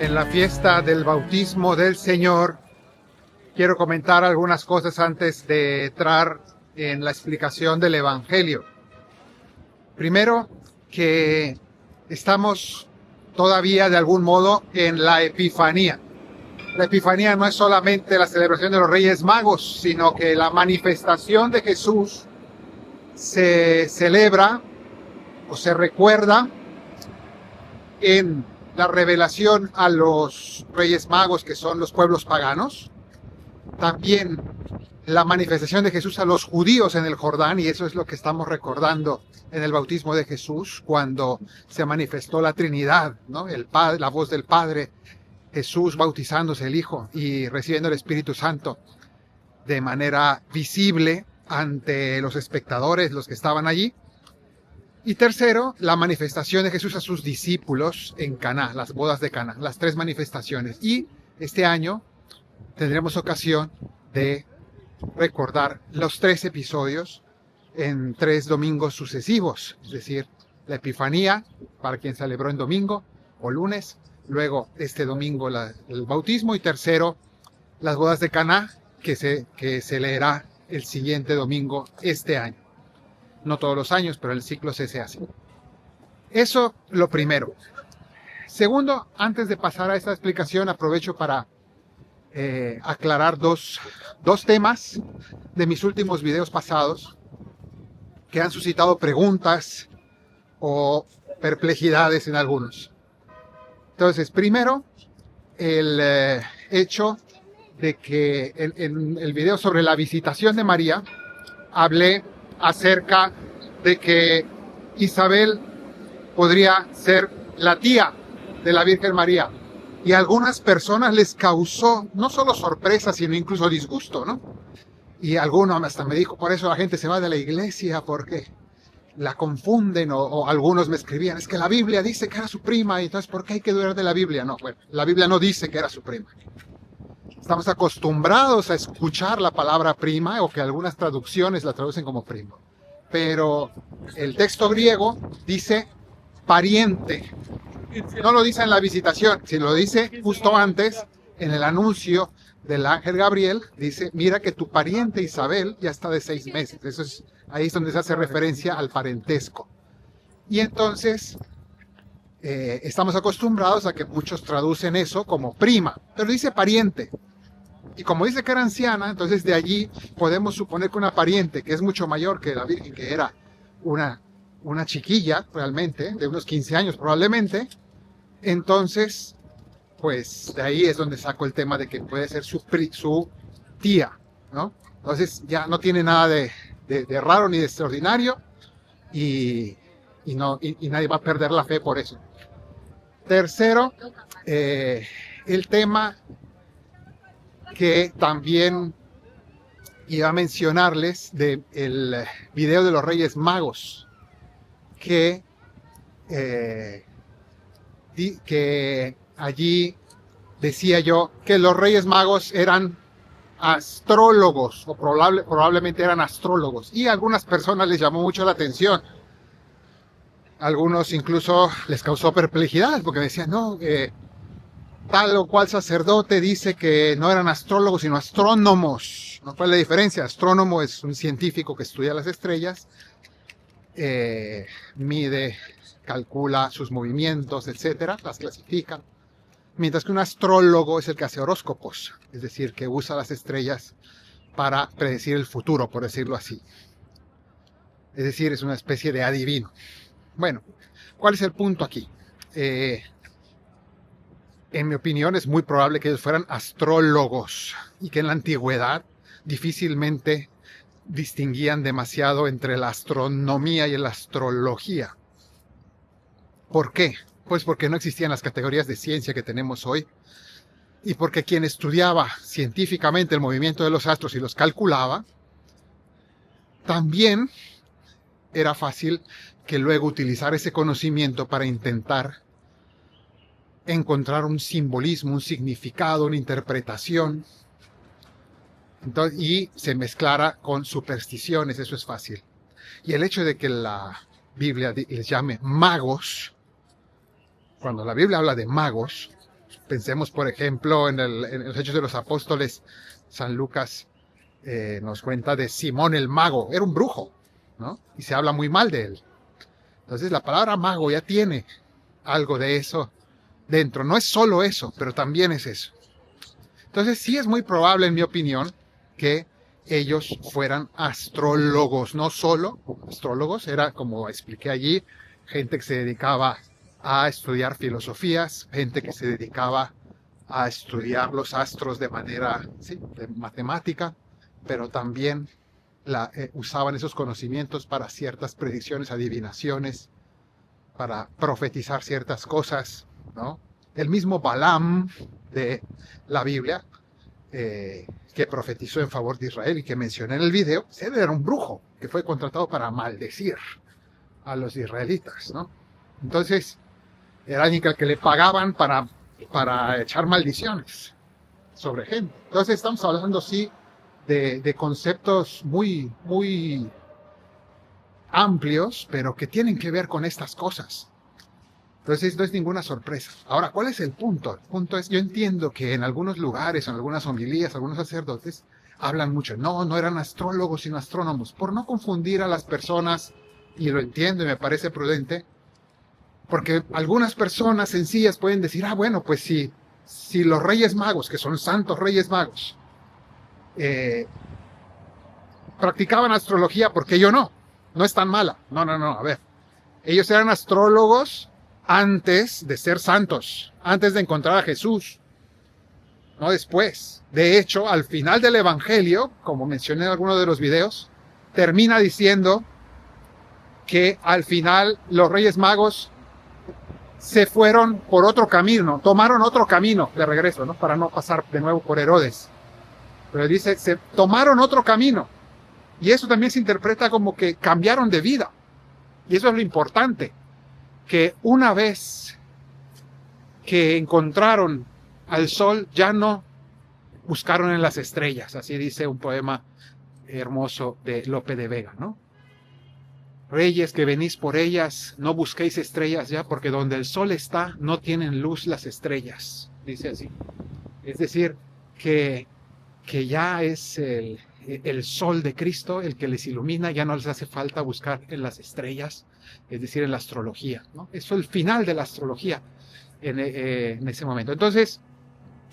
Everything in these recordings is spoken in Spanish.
en la fiesta del bautismo del Señor, quiero comentar algunas cosas antes de entrar en la explicación del Evangelio. Primero, que estamos todavía de algún modo en la Epifanía. La Epifanía no es solamente la celebración de los Reyes Magos, sino que la manifestación de Jesús se celebra o se recuerda en la revelación a los Reyes Magos, que son los pueblos paganos. También la manifestación de Jesús a los judíos en el Jordán, y eso es lo que estamos recordando en el bautismo de Jesús, cuando se manifestó la Trinidad, ¿no? El Padre, la voz del Padre, Jesús bautizándose el Hijo y recibiendo el Espíritu Santo de manera visible ante los espectadores, los que estaban allí. Y tercero, la manifestación de Jesús a sus discípulos en Caná, las bodas de Caná, las tres manifestaciones. Y este año tendremos ocasión de recordar los 3 episodios en 3 domingos sucesivos, es decir, la Epifanía, para quien celebró en domingo o lunes, luego este domingo el bautismo, y tercero, las bodas de Caná, que se leerá el siguiente domingo este año. No todos los años, pero el ciclo se hace. Eso lo primero. Segundo, antes de pasar a esta explicación, aprovecho para aclarar dos temas de mis últimos videos pasados que han suscitado preguntas o perplejidades en algunos. Entonces, primero, el hecho de que en el video sobre la visitación de María hablé acerca de que Isabel podría ser la tía de la Virgen María. Y a algunas personas les causó no solo sorpresa, sino incluso disgusto, ¿no? Y alguno hasta me dijo, por eso la gente se va de la iglesia, porque la confunden, o algunos me escribían, es que la Biblia dice que era su prima, y entonces ¿por qué hay que dudar de la Biblia? No, bueno, la Biblia no dice que era su prima. Estamos acostumbrados a escuchar la palabra prima, o que algunas traducciones la traducen como primo. Pero el texto griego dice pariente. No lo dice en la visitación, sino lo dice justo antes, en el anuncio del ángel Gabriel, dice, mira que tu pariente Isabel ya está de 6 meses. Eso es, ahí es donde se hace referencia al parentesco. Y entonces, estamos acostumbrados a que muchos traducen eso como prima, pero dice pariente. Y como dice que era anciana, entonces de allí podemos suponer que una pariente que es mucho mayor que la Virgen, que era una chiquilla realmente, de unos 15 años probablemente, entonces, pues de ahí es donde saco el tema de que puede ser su tía, ¿no? Entonces ya no tiene nada de raro ni de extraordinario, y nadie va a perder la fe por eso. Tercero, el tema que también iba a mencionarles del video de los Reyes Magos, que allí decía yo que los Reyes Magos eran astrólogos, o probablemente eran astrólogos, y a algunas personas les llamó mucho la atención. Algunos incluso les causó perplejidad, porque decían, no, tal o cual sacerdote dice que no eran astrólogos, sino astrónomos. ¿No? ¿Cuál es la diferencia? Astrónomo es un científico que estudia las estrellas, mide, calcula sus movimientos, etcétera, las clasifica. Mientras que un astrólogo es el que hace horóscopos, es decir, que usa las estrellas para predecir el futuro, por decirlo así. Es decir, es una especie de adivino. Bueno, ¿cuál es el punto aquí? En mi opinión, es muy probable que ellos fueran astrólogos y que en la antigüedad difícilmente distinguían demasiado entre la astronomía y la astrología. ¿Por qué? Pues porque no existían las categorías de ciencia que tenemos hoy, y porque quien estudiaba científicamente el movimiento de los astros y los calculaba, también era fácil que luego utilizar ese conocimiento para intentar encontrar un simbolismo, un significado, una interpretación, entonces, y se mezclara con supersticiones. Eso es fácil. Y el hecho de que la Biblia les llame magos, cuando la Biblia habla de magos, Pensemos, por ejemplo, en los Hechos de los Apóstoles. San Lucas nos cuenta de Simón el mago. Era un brujo, ¿no? Y se habla muy mal de él. Entonces la palabra mago ya tiene algo de eso dentro. No es solo eso, pero también es eso. Entonces sí es muy probable, en mi opinión, que ellos fueran astrólogos. No solo astrólogos, era, como expliqué allí, gente que se dedicaba a estudiar filosofías, gente que se dedicaba a estudiar los astros de manera de matemática, pero también usaban esos conocimientos para ciertas predicciones, adivinaciones, para profetizar ciertas cosas, ¿no? El mismo Balaam de la Biblia, que profetizó en favor de Israel y que mencioné en el video, él era un brujo que fue contratado para maldecir a los israelitas, ¿no? Entonces, era alguien al que le pagaban para echar maldiciones sobre gente. Entonces estamos hablando, sí, de conceptos muy, muy amplios, pero que tienen que ver con estas cosas. Entonces no es ninguna sorpresa. Ahora, ¿cuál es el punto? El punto es, yo entiendo que en algunos lugares, en algunas homilías, algunos sacerdotes hablan mucho. No eran astrólogos sino astrónomos, por no confundir a las personas, y lo entiendo y me parece prudente, porque algunas personas sencillas pueden decir, bueno, pues si los Reyes Magos, que son santos Reyes Magos, practicaban astrología, ¿por qué yo no? No es tan mala. No, a ver. Ellos eran astrólogos antes de ser santos, antes de encontrar a Jesús, no después. De hecho, al final del Evangelio, como mencioné en alguno de los videos, termina diciendo que al final los Reyes Magos se fueron por otro camino, tomaron otro camino de regreso, ¿no? Para no pasar de nuevo por Herodes. Pero dice, se tomaron otro camino. Y eso también se interpreta como que cambiaron de vida. Y eso es lo importante, que una vez que encontraron al sol, ya no buscaron en las estrellas. Así dice un poema hermoso de Lope de Vega, ¿no? Reyes que venís por ellas, no busquéis estrellas ya, porque donde el sol está, no tienen luz las estrellas. Dice así. Es decir, que ya es el sol de Cristo el que les ilumina, ya no les hace falta buscar en las estrellas, es decir, en la astrología, ¿no? Eso es el final de la astrología en ese momento. Entonces,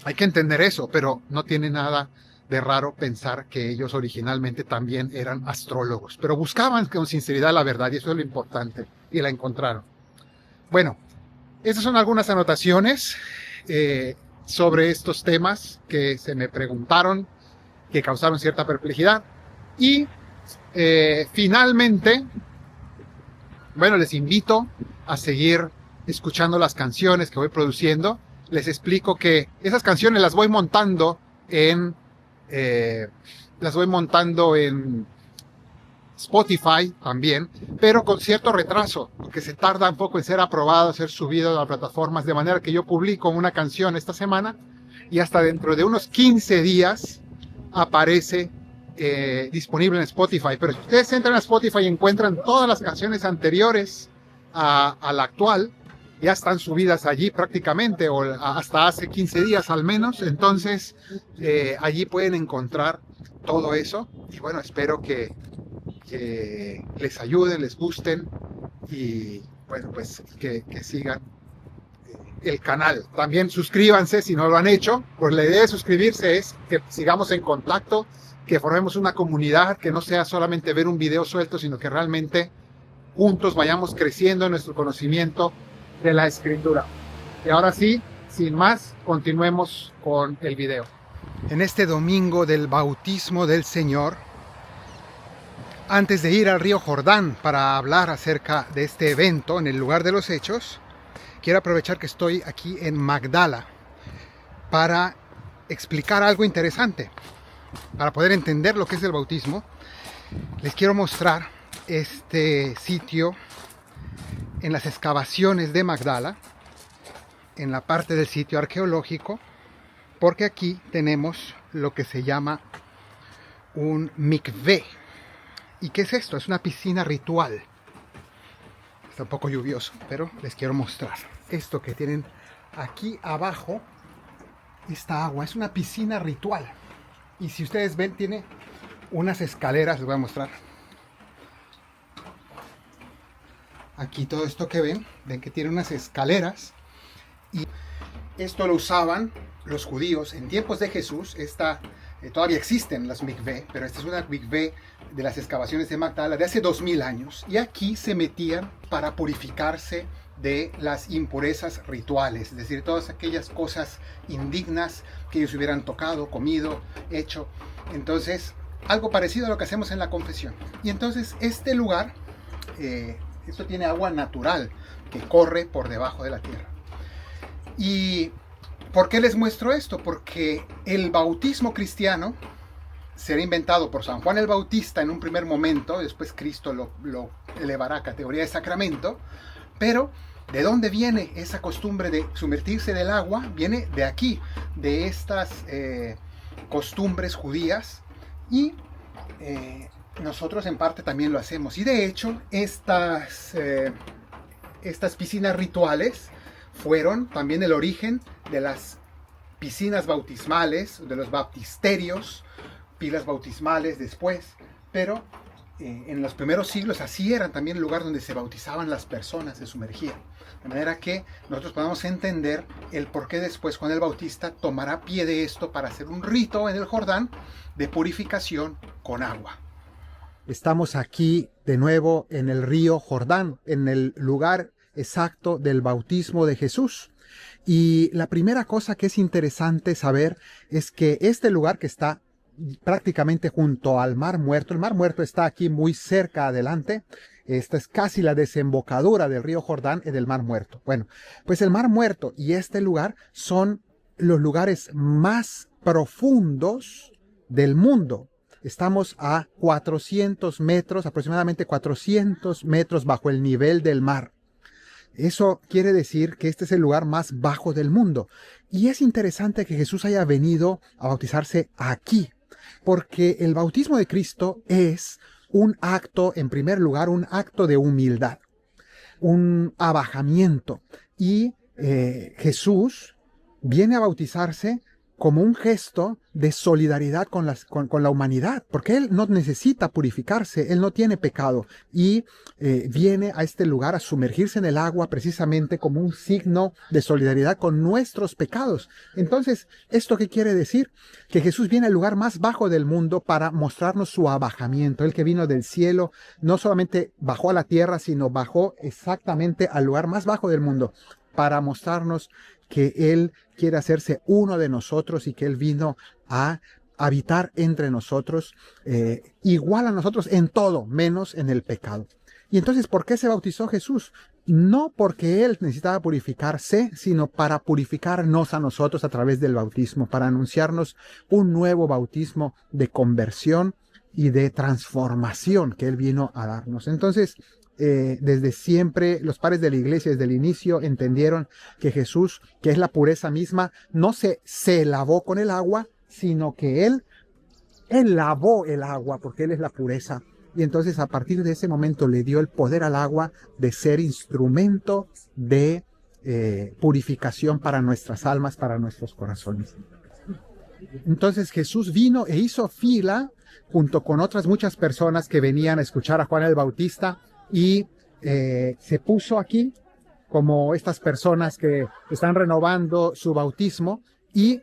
hay que entender eso, pero no tiene nada de raro pensar que ellos originalmente también eran astrólogos, pero buscaban con sinceridad la verdad, y eso es lo importante, y la encontraron. Bueno, estas son algunas anotaciones sobre estos temas que se me preguntaron, que causaron cierta perplejidad. Y finalmente, bueno, les invito a seguir escuchando las canciones que voy produciendo. Les explico que esas canciones las voy montando en Spotify también, pero con cierto retraso, porque se tarda un poco en ser aprobado, ser subido a las plataformas, de manera que yo publico una canción esta semana y hasta dentro de unos 15 días aparece disponible en Spotify. Pero si ustedes entran a Spotify y encuentran todas las canciones anteriores a la actual, ya están subidas allí prácticamente, o hasta hace 15 días al menos. Entonces allí pueden encontrar todo eso, y bueno, espero que les ayuden, les gusten, y bueno, pues que sigan el canal. También suscríbanse si no lo han hecho, pues la idea de suscribirse es que sigamos en contacto, que formemos una comunidad, que no sea solamente ver un video suelto, sino que realmente juntos vayamos creciendo en nuestro conocimiento de la Escritura. Y ahora sí, sin más, continuemos con el video. En este domingo del bautismo del Señor, antes de ir al río Jordán para hablar acerca de este evento en el lugar de los hechos, quiero aprovechar que estoy aquí en Magdala para explicar algo interesante. Para poder entender lo que es el bautismo, les quiero mostrar este sitio en las excavaciones de Magdala, en la parte del sitio arqueológico, porque aquí tenemos lo que se llama un mikvé. ¿Y qué es esto? Es una piscina ritual. Está un poco lluvioso, pero les quiero mostrar esto que tienen aquí abajo. esta agua. Es una piscina ritual. Y si ustedes ven, tiene unas escaleras, les voy a mostrar. Aquí todo esto que ven que tiene unas escaleras. Y esto lo usaban los judíos en tiempos de Jesús. Todavía existen las mikvé, pero esta es una mikvé de las excavaciones de Magdala de hace 2000 años. Y aquí se metían para purificarse de las impurezas rituales, es decir, todas aquellas cosas indignas que ellos hubieran tocado, comido, hecho. Entonces, algo parecido a lo que hacemos en la confesión. Y entonces este lugar, esto tiene agua natural que corre por debajo de la tierra. ¿Y por qué les muestro esto? Porque el bautismo cristiano será inventado por San Juan el Bautista en un primer momento, después Cristo lo elevará a categoría de sacramento, pero ¿de dónde viene esa costumbre de sumergirse del agua? Viene de aquí, de estas costumbres judías, y nosotros en parte también lo hacemos. Y de hecho, estas piscinas rituales fueron también el origen de las piscinas bautismales, de los baptisterios, pilas bautismales después, pero en los primeros siglos así eran también el lugar donde se bautizaban las personas, se sumergían. De manera que nosotros podemos entender el por qué después Juan el Bautista tomará pie de esto para hacer un rito en el Jordán de purificación con agua. Estamos aquí de nuevo en el río Jordán, en el lugar exacto del bautismo de Jesús. Y la primera cosa que es interesante saber es que este lugar, que está prácticamente junto al Mar Muerto, el Mar Muerto está aquí muy cerca adelante. Esta es casi la desembocadura del río Jordán y del Mar Muerto. Bueno, pues el Mar Muerto y este lugar son los lugares más profundos del mundo. Estamos a 400 metros, aproximadamente 400 metros bajo el nivel del mar. Eso quiere decir que este es el lugar más bajo del mundo. Y es interesante que Jesús haya venido a bautizarse aquí, porque el bautismo de Cristo es un acto, en primer lugar, un acto de humildad, un abajamiento. Y Jesús viene a bautizarse como un gesto de solidaridad con la humanidad, porque Él no necesita purificarse, Él no tiene pecado, y viene a este lugar a sumergirse en el agua precisamente como un signo de solidaridad con nuestros pecados. Entonces, ¿esto qué quiere decir? Que Jesús viene al lugar más bajo del mundo para mostrarnos su abajamiento. Él, que vino del cielo, no solamente bajó a la tierra, sino bajó exactamente al lugar más bajo del mundo para mostrarnos que Él quiere hacerse uno de nosotros y que Él vino a habitar entre nosotros, igual a nosotros en todo, menos en el pecado. Y entonces, ¿por qué se bautizó Jesús? No porque Él necesitaba purificarse, sino para purificarnos a nosotros a través del bautismo, para anunciarnos un nuevo bautismo de conversión y de transformación que Él vino a darnos. Entonces, desde siempre los padres de la iglesia, desde el inicio, entendieron que Jesús, que es la pureza misma, no se lavó con el agua, sino que Él lavó el agua, porque Él es la pureza. Y entonces, a partir de ese momento, le dio el poder al agua de ser instrumento de purificación para nuestras almas, para nuestros corazones. Entonces Jesús vino e hizo fila junto con otras muchas personas que venían a escuchar a Juan el Bautista, y se puso aquí como estas personas que están renovando su bautismo, y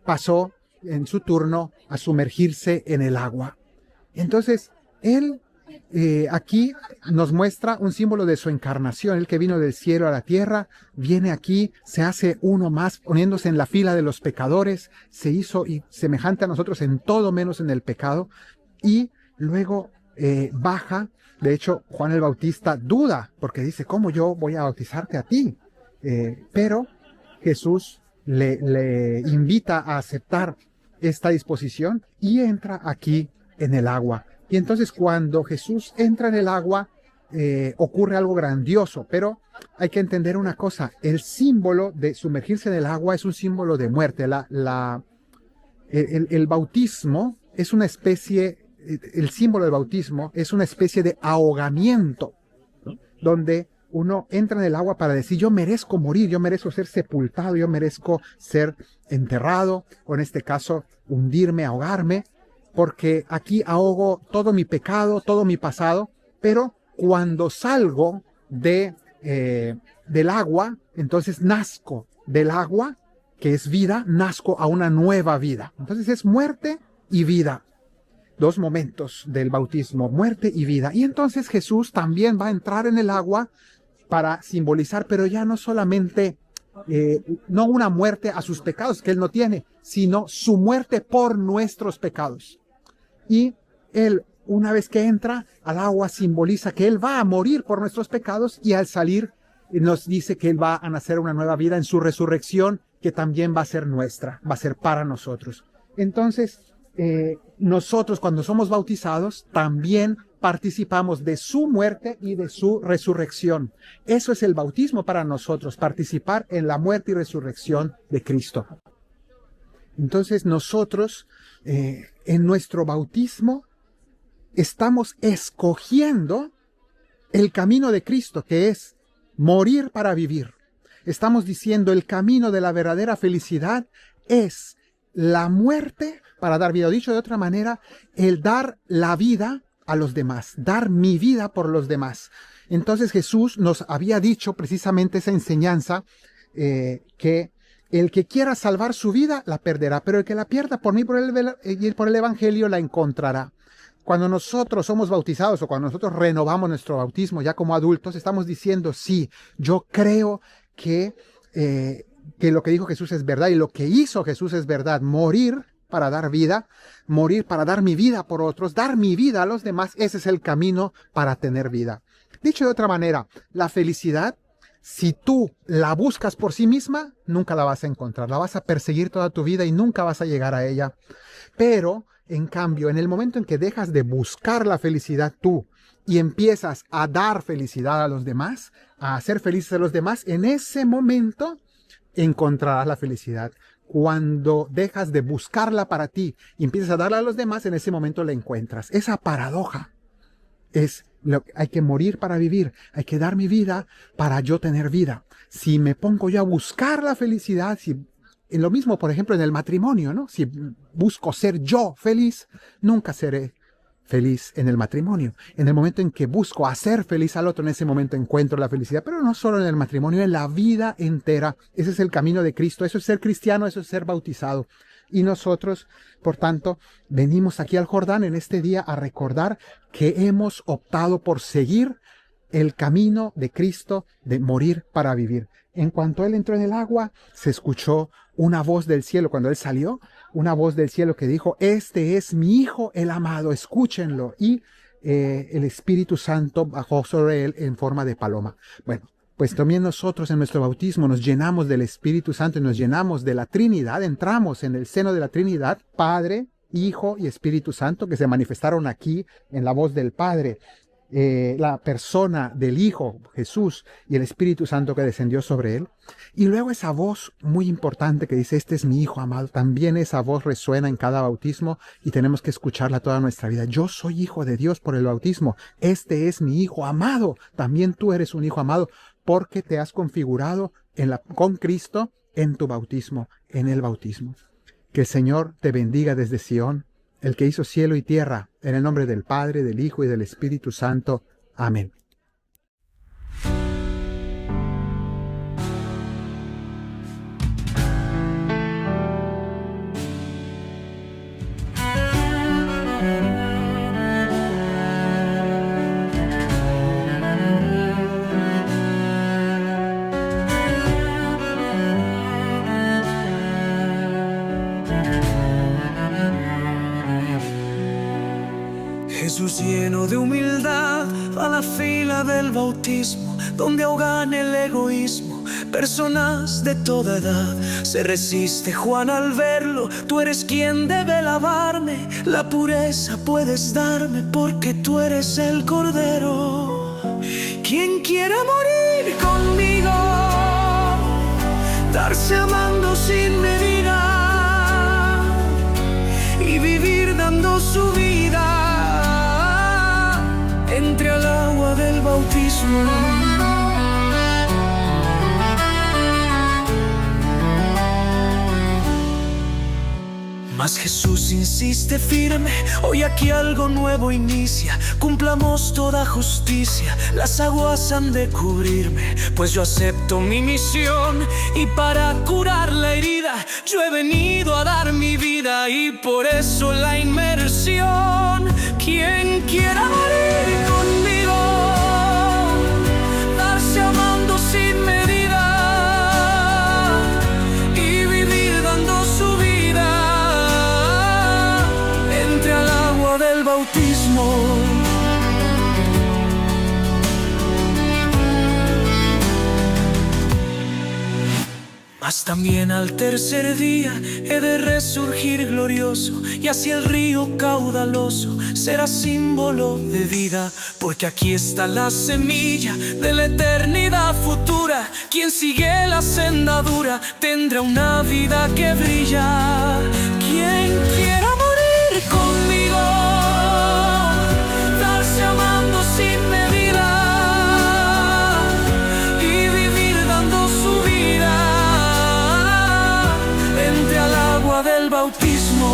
pasó en su turno a sumergirse en el agua. Entonces, Él aquí nos muestra un símbolo de su encarnación. Él, que vino del cielo a la tierra, viene aquí, se hace uno más, poniéndose en la fila de los pecadores, se hizo semejante a nosotros en todo menos en el pecado, y luego baja. De hecho, Juan el Bautista duda, porque dice, ¿cómo yo voy a bautizarte a ti? Pero Jesús le invita a aceptar esta disposición y entra aquí en el agua. Y entonces, cuando Jesús entra en el agua, ocurre algo grandioso, pero hay que entender una cosa: el símbolo de sumergirse en el agua es un símbolo de muerte. El bautismo es una especie, el símbolo del bautismo es una especie de ahogamiento, ¿no?, donde uno entra en el agua para decir, yo merezco morir, yo merezco ser sepultado, yo merezco ser enterrado, o en este caso, hundirme, ahogarme, porque aquí ahogo todo mi pecado, todo mi pasado, pero cuando salgo del agua, entonces nazco del agua, que es vida, nazco a una nueva vida. Entonces es muerte y vida. Dos momentos del bautismo, muerte y vida. Y entonces Jesús también va a entrar en el agua para simbolizar, pero ya no solamente, no una muerte a sus pecados que Él no tiene, sino su muerte por nuestros pecados. Y Él, una vez que entra al agua, simboliza que Él va a morir por nuestros pecados y al salir nos dice que Él va a nacer una nueva vida en su resurrección, que también va a ser nuestra, va a ser para nosotros. Entonces, nosotros cuando somos bautizados también participamos de su muerte y de su resurrección. Eso es el bautismo para nosotros, participar en la muerte y resurrección de Cristo. Entonces nosotros en nuestro bautismo estamos escogiendo el camino de Cristo, que es morir para vivir. Estamos diciendo el camino de la verdadera felicidad es la muerte para dar vida. O dicho de otra manera, el dar la vida a los demás, dar mi vida por los demás. Entonces Jesús nos había dicho precisamente esa enseñanza, que el que quiera salvar su vida la perderá, pero el que la pierda por mí y por el Evangelio la encontrará. Cuando nosotros somos bautizados o cuando nosotros renovamos nuestro bautismo ya como adultos, estamos diciendo, sí, yo creo que lo que dijo Jesús es verdad y lo que hizo Jesús es verdad. Morir para dar vida, morir para dar mi vida por otros, dar mi vida a los demás, ese es el camino para tener vida. Dicho de otra manera, la felicidad, si tú la buscas por sí misma, nunca la vas a encontrar, la vas a perseguir toda tu vida y nunca vas a llegar a ella. Pero, en cambio, en el momento en que dejas de buscar la felicidad tú y empiezas a dar felicidad a los demás, a hacer felices a los demás, en ese momento encontrarás la felicidad. Cuando dejas de buscarla para ti y empiezas a darla a los demás, en ese momento la encuentras. Esa paradoja es hay que morir para vivir, hay que dar mi vida para yo tener vida. Si me pongo yo a buscar la felicidad, en lo mismo, por ejemplo, en el matrimonio, ¿no? Si busco ser yo feliz, nunca seré feliz en el matrimonio. En el momento en que busco hacer feliz al otro, en ese momento encuentro la felicidad, pero no solo en el matrimonio, en la vida entera. Ese es el camino de Cristo, eso es ser cristiano, eso es ser bautizado. Y nosotros, por tanto, venimos aquí al Jordán en este día a recordar que hemos optado por seguir el camino de Cristo de morir para vivir. En cuanto Él entró en el agua, se escuchó una voz del cielo. Cuando Él salió, una voz del cielo que dijo, este es mi Hijo el amado, escúchenlo. Y el Espíritu Santo bajó sobre Él en forma de paloma. Bueno, pues también nosotros en nuestro bautismo nos llenamos del Espíritu Santo y nos llenamos de la Trinidad. Entramos en el seno de la Trinidad, Padre, Hijo y Espíritu Santo, que se manifestaron aquí en la voz del Padre. La persona del Hijo, Jesús, y el Espíritu Santo que descendió sobre Él. Y luego esa voz muy importante que dice, este es mi Hijo amado. También esa voz resuena en cada bautismo y tenemos que escucharla toda nuestra vida. Yo soy hijo de Dios por el bautismo. Este es mi Hijo amado. También tú eres un hijo amado porque te has configurado con Cristo en tu bautismo, en el bautismo. Que el Señor te bendiga desde Sión, el que hizo cielo y tierra, en el nombre del Padre, del Hijo y del Espíritu Santo. Amén. Jesús lleno de humildad a la fila del bautismo, donde ahogan el egoísmo personas de toda edad. Se resiste Juan al verlo, tú eres quien debe lavarme, la pureza puedes darme porque tú eres el Cordero. Quien quiera morir conmigo, darse amando sin medida y vivir dando su vida entre al agua del bautismo. Mas Jesús insiste firme, hoy aquí algo nuevo inicia. Cumplamos toda justicia, las aguas han de cubrirme, pues yo acepto mi misión. Y para curar la herida, yo he venido a dar mi vida. Y por eso la inmersión. Quien quiera morir conmigo, darse amando sin medida y vivir dando su vida, entre al agua del bautismo. Mas también al tercer día he de resurgir glorioso, y así el río caudaloso será símbolo de vida, porque aquí está la semilla de la eternidad futura. Quien sigue la senda dura tendrá una vida que brilla. Quien quiera morir conmigo, darse amando sin medida y vivir dando su vida, entre al agua del bautismo.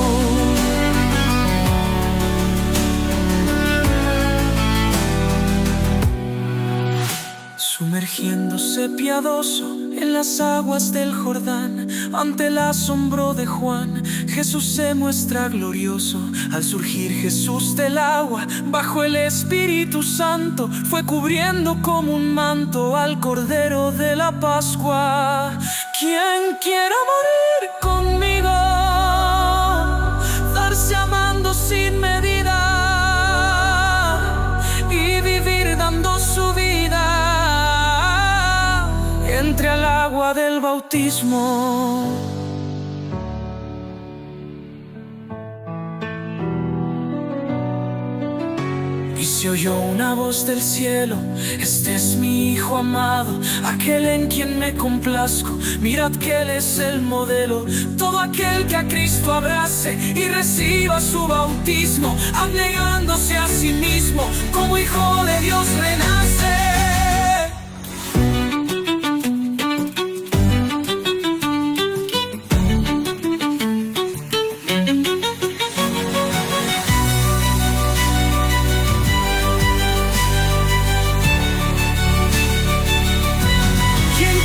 Sumergiéndose piadoso en las aguas del Jordán, ante el asombro de Juan, Jesús se muestra glorioso. Al surgir Jesús del agua, bajo el Espíritu Santo, fue cubriendo como un manto al Cordero de la Pascua. Quien quiera morir conmigo, darse amando sin medida y vivir dando su vida, entre al agua del bautismo. Y se oyó una voz del cielo: este es mi Hijo amado, aquel en quien me complazco. Mirad que Él es el modelo. Todo aquel que a Cristo abrace y reciba su bautismo, abnegándose a sí mismo, como hijo de Dios renace.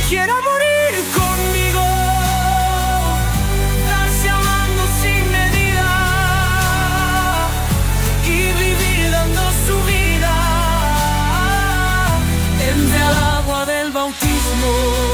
Quiera morir conmigo, darse amando sin medida y vivir dando su vida, entre al agua del bautismo.